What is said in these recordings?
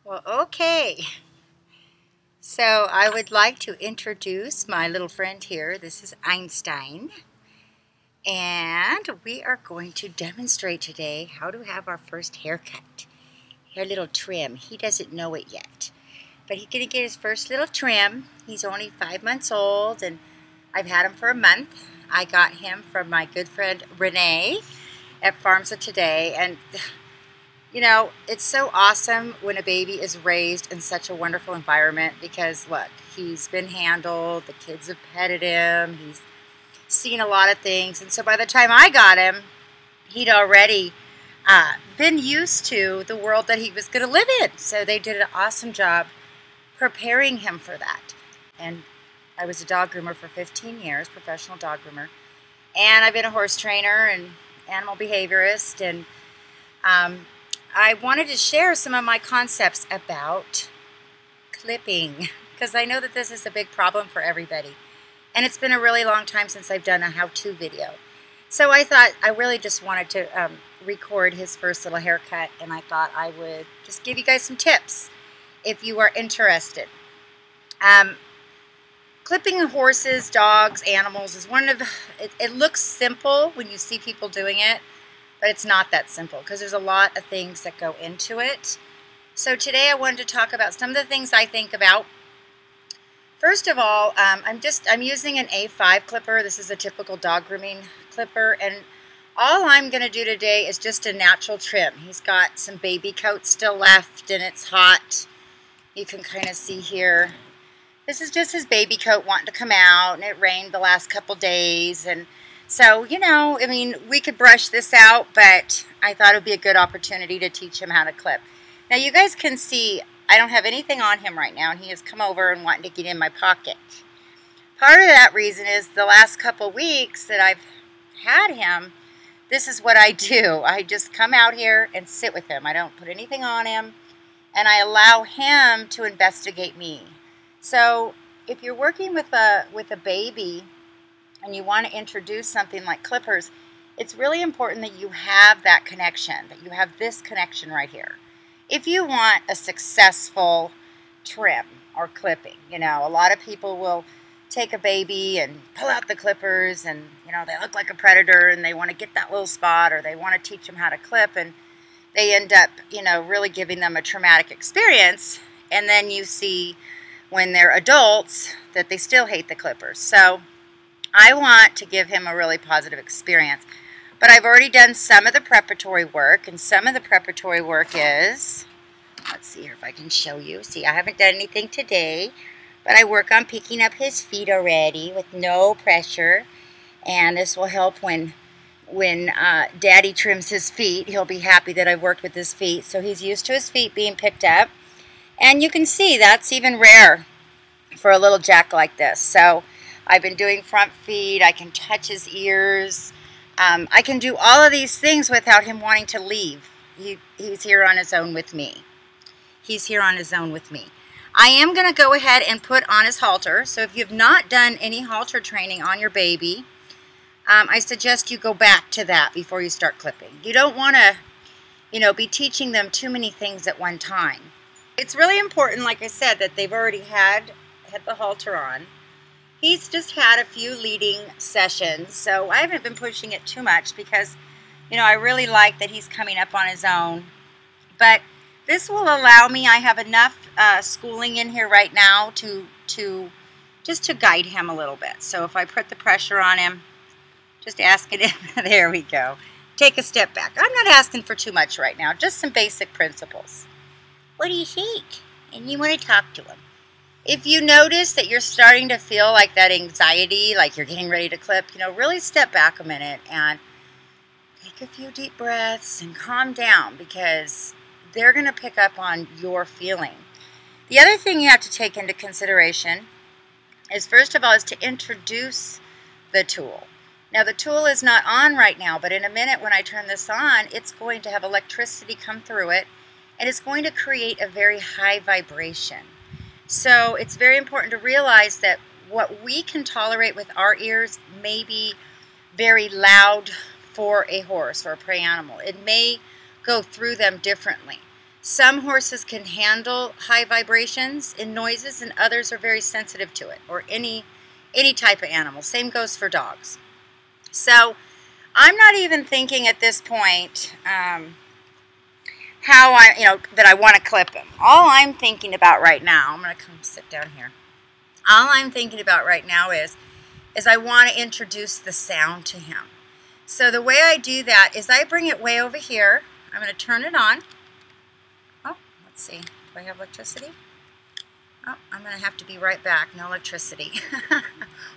Well, okay. So I would like to introduce my little friend here. This is Einstein. And we are going to demonstrate today how to have our first haircut. Hair little trim. He doesn't know it yet. But he's going to get his first little trim. He's only 5 months old and I've had him for a month. I got him from my good friend Renee at Farms of Today. And you know, it's so awesome when a baby is raised in such a wonderful environment because, look, he's been handled, the kids have petted him, he's seen a lot of things. And so by the time I got him, he'd already been used to the world that he was going to live in. So they did an awesome job preparing him for that. And I was a dog groomer for 15 years, professional dog groomer. And I've been a horse trainer and animal behaviorist, and I wanted to share some of my concepts about clipping because I know that this is a big problem for everybody. And it's been a really long time since I've done a how-to video. So I thought I really just wanted to record his first little haircut, and I thought I would just give you guys some tips if you are interested. Clipping horses, dogs, animals is one of, it looks simple when you see people doing it. But it's not that simple because there's a lot of things that go into it. So today I wanted to talk about some of the things I think about. First of all, I'm using an A5 clipper. This is a typical dog grooming clipper, and all I'm going to do today is just a natural trim. He's got some baby coat still left and it's hot. You can kind of see here. This is just his baby coat wanting to come out, and it rained the last couple days, and so, you know, I mean, we could brush this out, but I thought it would be a good opportunity to teach him how to clip. Now, you guys can see I don't have anything on him right now, and he has come over and wanting to get in my pocket. Part of that reason is the last couple weeks that I've had him, this is what I do. I just come out here and sit with him. I don't put anything on him, and I allow him to investigate me. So, if you're working with a baby, and you want to introduce something like clippers, it's really important that you have that connection, that you have this connection right here. If you want a successful trim or clipping, you know, a lot of people will take a baby and pull out the clippers and, you know, they look like a predator and they want to get that little spot, or they want to teach them how to clip, and they end up, you know, really giving them a traumatic experience. And then you see when they're adults that they still hate the clippers. So I want to give him a really positive experience. But I've already done some of the preparatory work, and some of the preparatory work is, let's see here if I can show you. See, I haven't done anything today, but I work on picking up his feet already with no pressure. And this will help when Daddy trims his feet. He'll be happy that I've worked with his feet. So he's used to his feet being picked up. And you can see that's even rare for a little Jack like this. So I've been doing front feet. I can touch his ears. I can do all of these things without him wanting to leave. He's here on his own with me. He's here on his own with me. I am going to go ahead and put on his halter. So if you've not done any halter training on your baby, I suggest you go back to that before you start clipping. You don't want to, you know, be teaching them too many things at one time. It's really important, like I said, that they've already had the halter on. He's just had a few leading sessions, so I haven't been pushing it too much because, you know, I really like that he's coming up on his own. But this will allow me, I have enough schooling in here right now to guide him a little bit. So if I put the pressure on him, just asking him, there we go. Take a step back. I'm not asking for too much right now, just some basic principles. What do you think? And you want to talk to him. If you notice that you're starting to feel like that anxiety, like you're getting ready to clip, you know, really step back a minute and take a few deep breaths and calm down, because they're going to pick up on your feeling. The other thing you have to take into consideration is, first of all, is to introduce the tool. Now, the tool is not on right now, but in a minute when I turn this on, it's going to have electricity come through it, and it's going to create a very high vibration. So it's very important to realize that what we can tolerate with our ears may be very loud for a horse or a prey animal. It may go through them differently. Some horses can handle high vibrations and noises, and others are very sensitive to it, or any type of animal. Same goes for dogs. So I'm not even thinking at this point how that I want to clip him. All I'm thinking about right now, I'm going to come sit down here. All I'm thinking about right now is I want to introduce the sound to him. So the way I do that is I bring it way over here. I'm going to turn it on. Oh, let's see. Do I have electricity? Oh, I'm going to have to be right back. No electricity.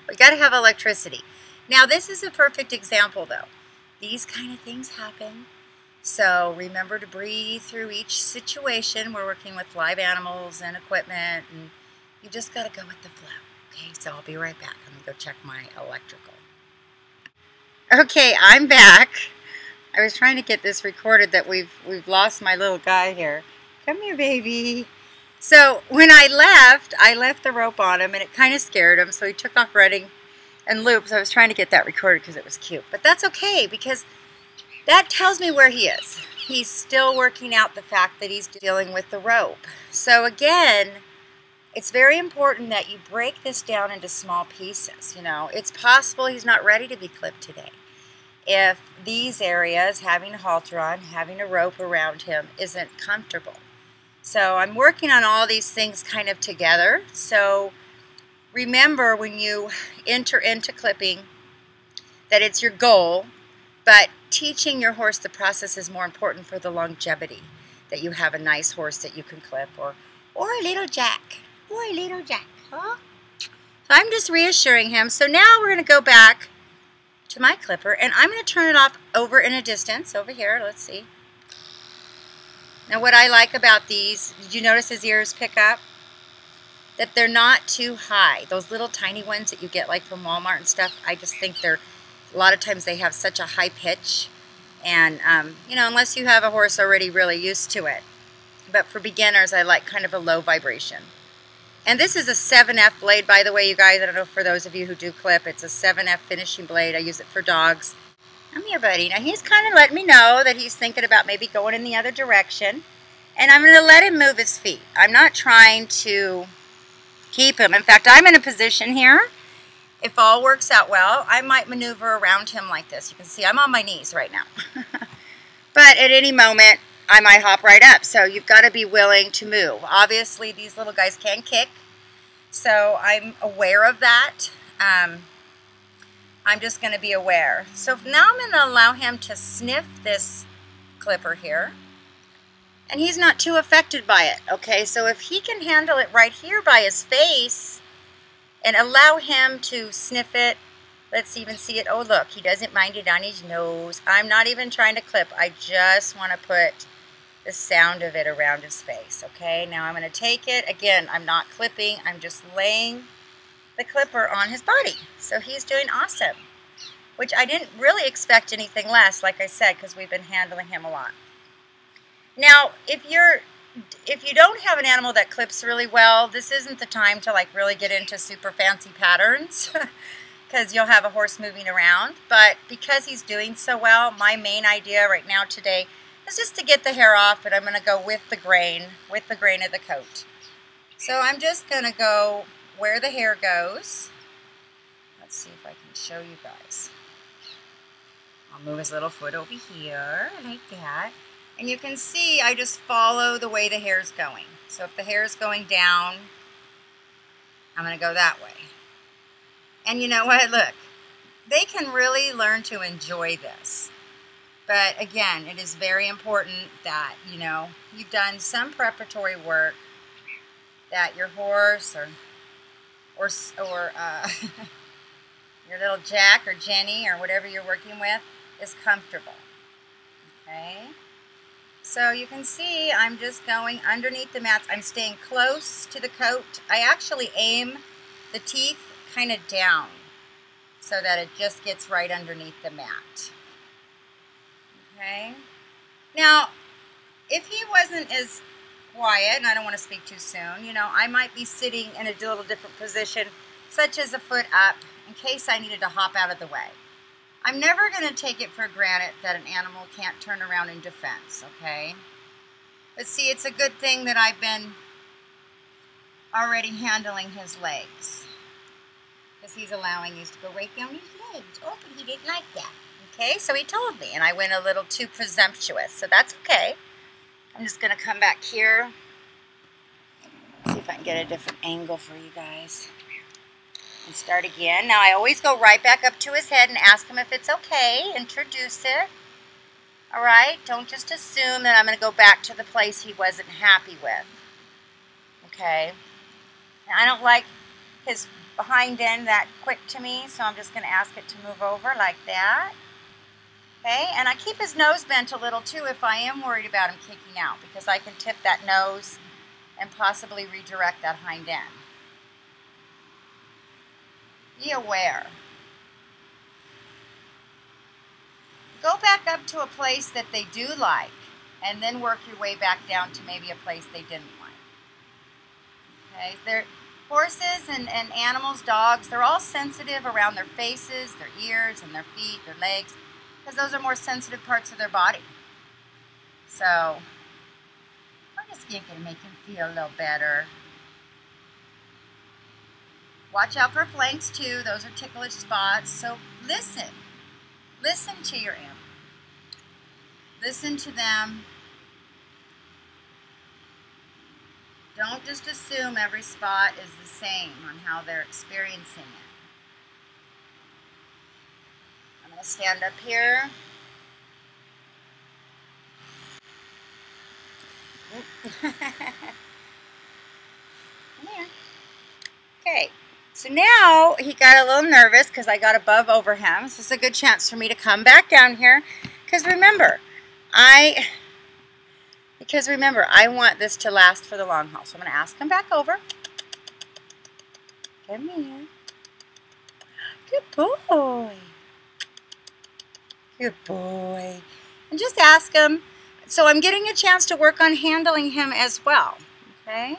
We got to have electricity. Now, this is a perfect example, though. These kind of things happen. So remember to breathe through each situation. We're working with live animals and equipment, and you just got to go with the flow. Okay, so I'll be right back. I'm going to go check my electrical. Okay, I'm back. I was trying to get this recorded that we've lost my little guy here. Come here, baby. So when I left the rope on him, and it kind of scared him, so he took off running and loops. I was trying to get that recorded because it was cute. But that's okay, because that tells me where he is. He's still working out the fact that he's dealing with the rope. So again, it's very important that you break this down into small pieces. You know, it's possible he's not ready to be clipped today. If these areas, having a halter on, having a rope around him, isn't comfortable. So I'm working on all these things kind of together. So remember, when you enter into clipping, that it's your goal, but teaching your horse the process is more important for the longevity, that you have a nice horse that you can clip, or a little Jack, huh? So I'm just reassuring him. So now we're going to go back to my clipper, and I'm going to turn it off over in a distance, over here. Let's see. Now what I like about these, did you notice his ears pick up? That they're not too high. Those little tiny ones that you get like from Walmart and stuff, I just think a lot of times they have such a high pitch. And, you know, unless you have a horse already really used to it. But for beginners, I like kind of a low vibration. And this is a 7F blade, by the way, you guys. I don't know, for those of you who do clip, it's a 7F finishing blade. I use it for dogs. Come here, buddy. Now, he's kind of letting me know that he's thinking about maybe going in the other direction. And I'm going to let him move his feet. I'm not trying to keep him. In fact, I'm in a position here. If all works out well, I might maneuver around him like this. You can see I'm on my knees right now. But at any moment, I might hop right up. So you've got to be willing to move. Obviously, these little guys can kick. So I'm aware of that. I'm just going to be aware. So now I'm going to allow him to sniff this clipper here. And he's not too affected by it, okay? So if he can handle it right here by his face and allow him to sniff it, let's even see it. Oh, look, he doesn't mind it on his nose. I'm not even trying to clip. I just want to put the sound of it around his face, okay? Now I'm going to take it. Again, I'm not clipping. I'm just laying the clipper on his body. So he's doing awesome, which I didn't really expect anything less, like I said, because we've been handling him a lot. Now, if you don't have an animal that clips really well, this isn't the time to like really get into super fancy patterns because you'll have a horse moving around. But because he's doing so well, my main idea right now today is just to get the hair off, and I'm going to go with the grain of the coat. So I'm just going to go where the hair goes. Let's see if I can show you guys. I'll move his little foot over here like that. And you can see I just follow the way the hair is going. So if the hair is going down, I'm going to go that way. And you know what? Look, they can really learn to enjoy this. But again, it is very important that, you know, you've done some preparatory work, that your horse or your little Jack or Jenny or whatever you're working with is comfortable. Okay? So you can see I'm just going underneath the mats. I'm staying close to the coat. I actually aim the teeth kind of down so that it just gets right underneath the mat. Okay? Now, if he wasn't as quiet, and I don't want to speak too soon, you know, I might be sitting in a little different position, such as a foot up, in case I needed to hop out of the way. I'm never going to take it for granted that an animal can't turn around in defense, okay? But see, it's a good thing that I've been already handling his legs, because he's allowing these to go right down his legs. Oh, but he didn't like that. Okay, so he told me, and I went a little too presumptuous, so that's okay. I'm just going to come back here. See if I can get a different angle for you guys. And start again. Now I always go right back up to his head and ask him if it's okay. Introduce it. Alright? Don't just assume that I'm going to go back to the place he wasn't happy with. Okay? Now, I don't like his behind end that quick to me, so I'm just going to ask it to move over like that. Okay? And I keep his nose bent a little too if I am worried about him kicking out, because I can tip that nose and possibly redirect that hind end. Be aware. Go back up to a place that they do like, and then work your way back down to maybe a place they didn't like. Okay? They're, horses and animals, dogs, they're all sensitive around their faces, their ears, and their feet, their legs, because those are more sensitive parts of their body. So, I'm just going to make him feel a little better. Watch out for flanks too. Those are ticklish spots. So listen. Listen to your animal. Listen to them. Don't just assume every spot is the same on how they're experiencing it. I'm going to stand up here. Come here. Okay. So now he got a little nervous because I got above over him. So this is a good chance for me to come back down here. Because remember, I want this to last for the long haul. So I'm going to ask him back over. Come here. Good boy. Good boy. And just ask him. So I'm getting a chance to work on handling him as well. Okay?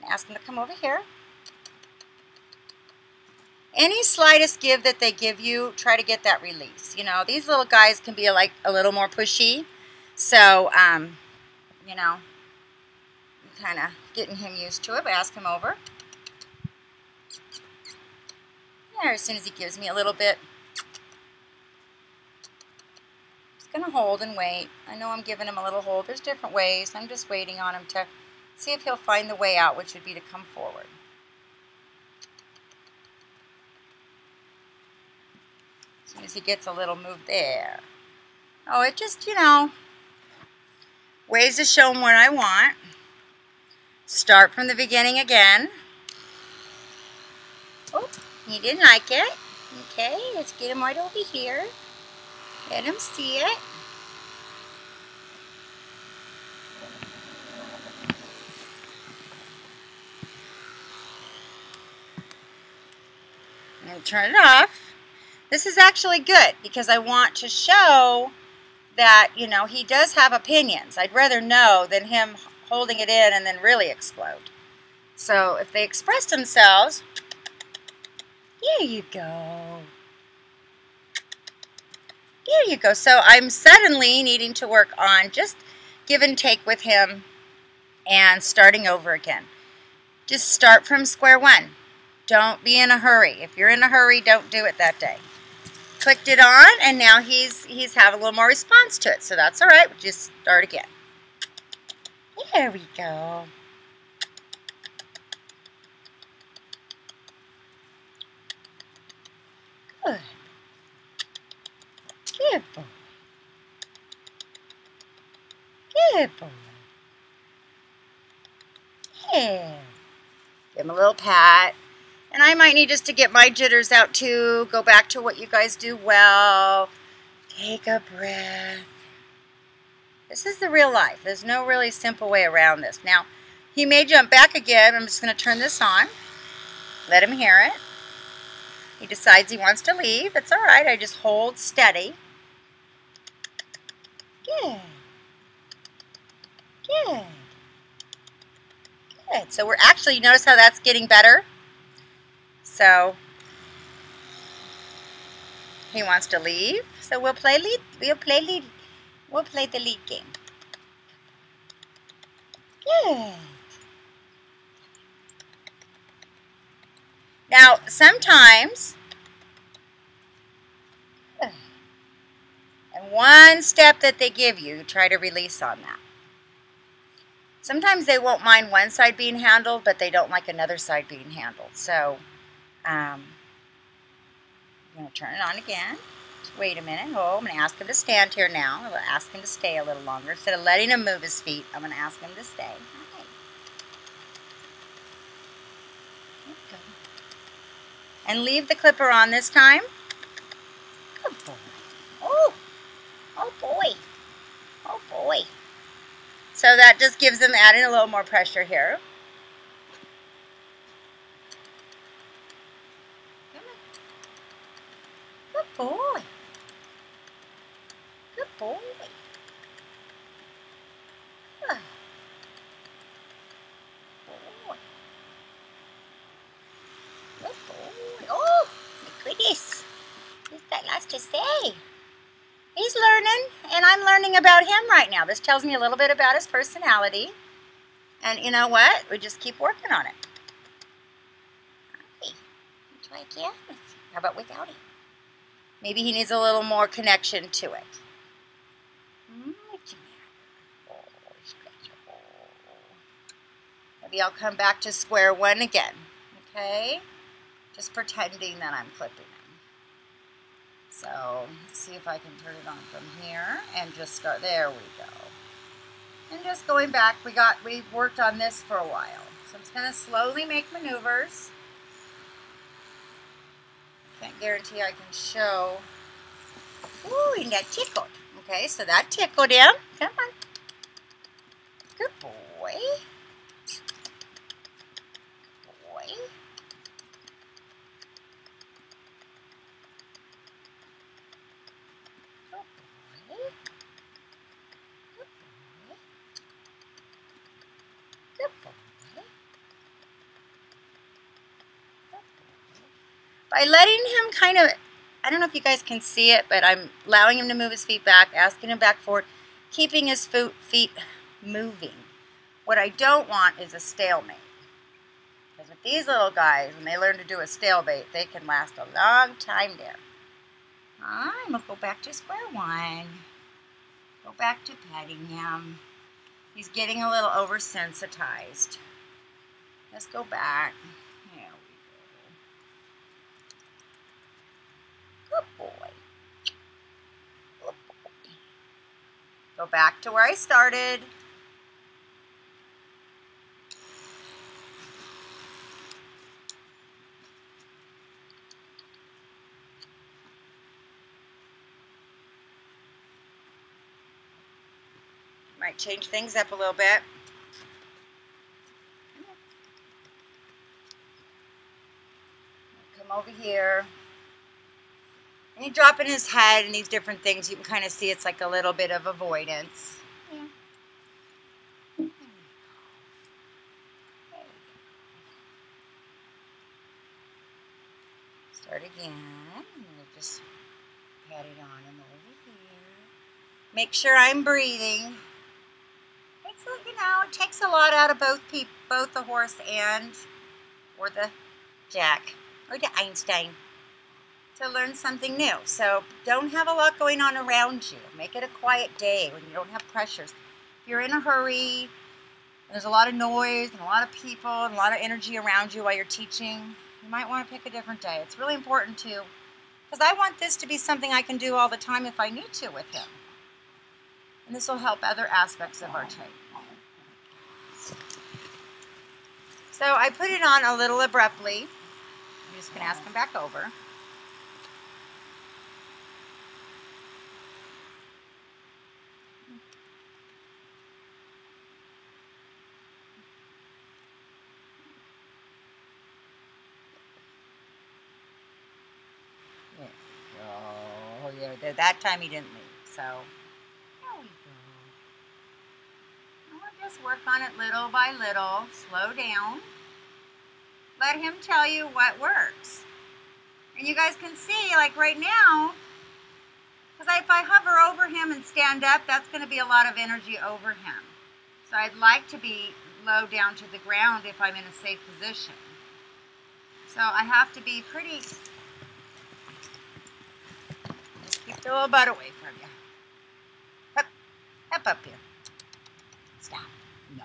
Ask him to come over here. Any slightest give that they give you, try to get that release. You know, these little guys can be like a little more pushy. So, you know, kind of getting him used to it, but ask him over. There, as soon as he gives me a little bit, just going to hold and wait. I know I'm giving him a little hold. There's different ways. I'm just waiting on him to see if he'll find the way out, which would be to come forward. As soon as he gets a little move there. Oh, it just, you know, ways to show him what I want. Start from the beginning again. Oh, he didn't like it. Okay, let's get him right over here. Let him see it. And turn it off. This is actually good because I want to show that, you know, he does have opinions. I'd rather know than him holding it in and then really explode. So if they express themselves, here you go. Here you go. So I'm suddenly needing to work on just give and take with him and starting over again. Just start from square one. Don't be in a hurry. If you're in a hurry, don't do it that day. Clicked it on, and now he's having a little more response to it. So that's all right. We'll just start again. There we go. Good. Good boy. Good boy. Yeah. Give him a little pat. And I might need just to get my jitters out too. Go back to what you guys do well. Take a breath. This is the real life. There's no really simple way around this. Now, he may jump back again. I'm just going to turn this on. Let him hear it. He decides he wants to leave. It's all right. I just hold steady. Good. Good. Good. So we're actually, you notice how that's getting better? So he wants to leave. So we'll play the lead game. Good. Now, sometimes, and one step that they give you, try to release on that. Sometimes they won't mind one side being handled, but they don't like another side being handled. So, I'm going to turn it on again. Wait a minute. Oh, I'm going to ask him to stand here now. I'm going to ask him to stay a little longer. Instead of letting him move his feet, I'm going to ask him to stay. Hi. Good. And leave the clipper on this time. Good boy. Oh, oh boy. Oh boy. So that just gives them adding a little more pressure here. Good boy. Good boy. Good boy. Good boy. Oh, my goodness. He's got lots to say. He's learning, and I'm learning about him right now. This tells me a little bit about his personality. And you know what? We just keep working on it. Hey, try again. How about without him? Maybe he needs a little more connection to it. Maybe I'll come back to square one again. Okay? Just pretending that I'm clipping him. So, let's see if I can turn it on from here and just start. There we go. And just going back, we worked on this for a while. So I'm just going to slowly make maneuvers. Can't guarantee I can show. Ooh, and that tickled. Okay, so that tickled him. Come on. Good boy. Good boy. By letting him kind of, I don't know if you guys can see it, but I'm allowing him to move his feet back, asking him back forward, keeping his feet moving. What I don't want is a stalemate. Because with these little guys, when they learn to do a stalemate, they can last a long time there. I'm going to go back to square one. Go back to petting him. He's getting a little oversensitized. Let's go back. There we go. Good boy. Good boy. Go back to where I started. Might change things up a little bit. Come over here. And you drop in his head and these different things. You can kind of see it's like a little bit of avoidance. Yeah. Start again. And we'll just pat it on him over here. Make sure I'm breathing. It takes a lot out of both the horse and or the Jack or the Einstein to learn something new. So don't have a lot going on around you. Make it a quiet day when you don't have pressures. If you're in a hurry, and there's a lot of noise and a lot of people and a lot of energy around you while you're teaching, you might want to pick a different day. It's really important to, because I want this to be something I can do all the time if I need to with him. And this will help other aspects of our trade. So I put it on a little abruptly. I'm just going to ask him back over. Oh, yeah, that time he didn't leave, so there we go. We'll just work on it little by little, slow down. Let him tell you what works. And you guys can see, like right now, because if I hover over him and stand up, that's going to be a lot of energy over him. So I'd like to be low down to the ground if I'm in a safe position. So I have to be pretty, just keep the little butt away from you. Up here. Stop. No.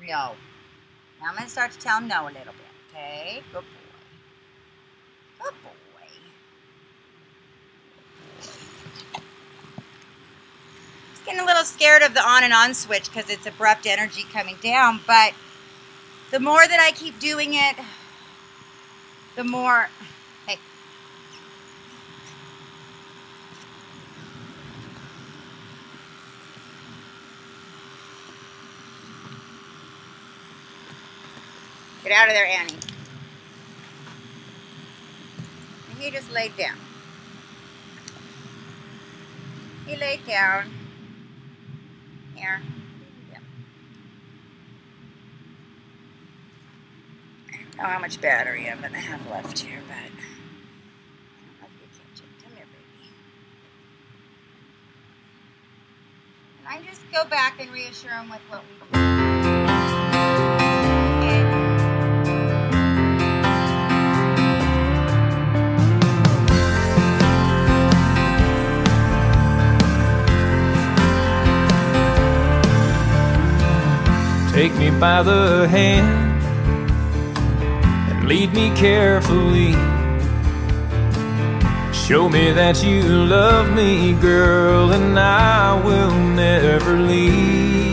No. Now I'm going to start to tell him no a little bit. Okay? Good boy. Good boy. Just getting a little scared of the on and on switch because it's abrupt energy coming down, but the more that I keep doing it, the more, hey. Get out of there, Annie. And he just laid down. He laid down. Here. Yeah. I don't know how much battery I'm going to have left here, but I don't know if you catch it. Come here, baby. And I just go back and reassure him with what we do. Take me by the hand and lead me carefully. Show me that you love me, girl, and I will never leave.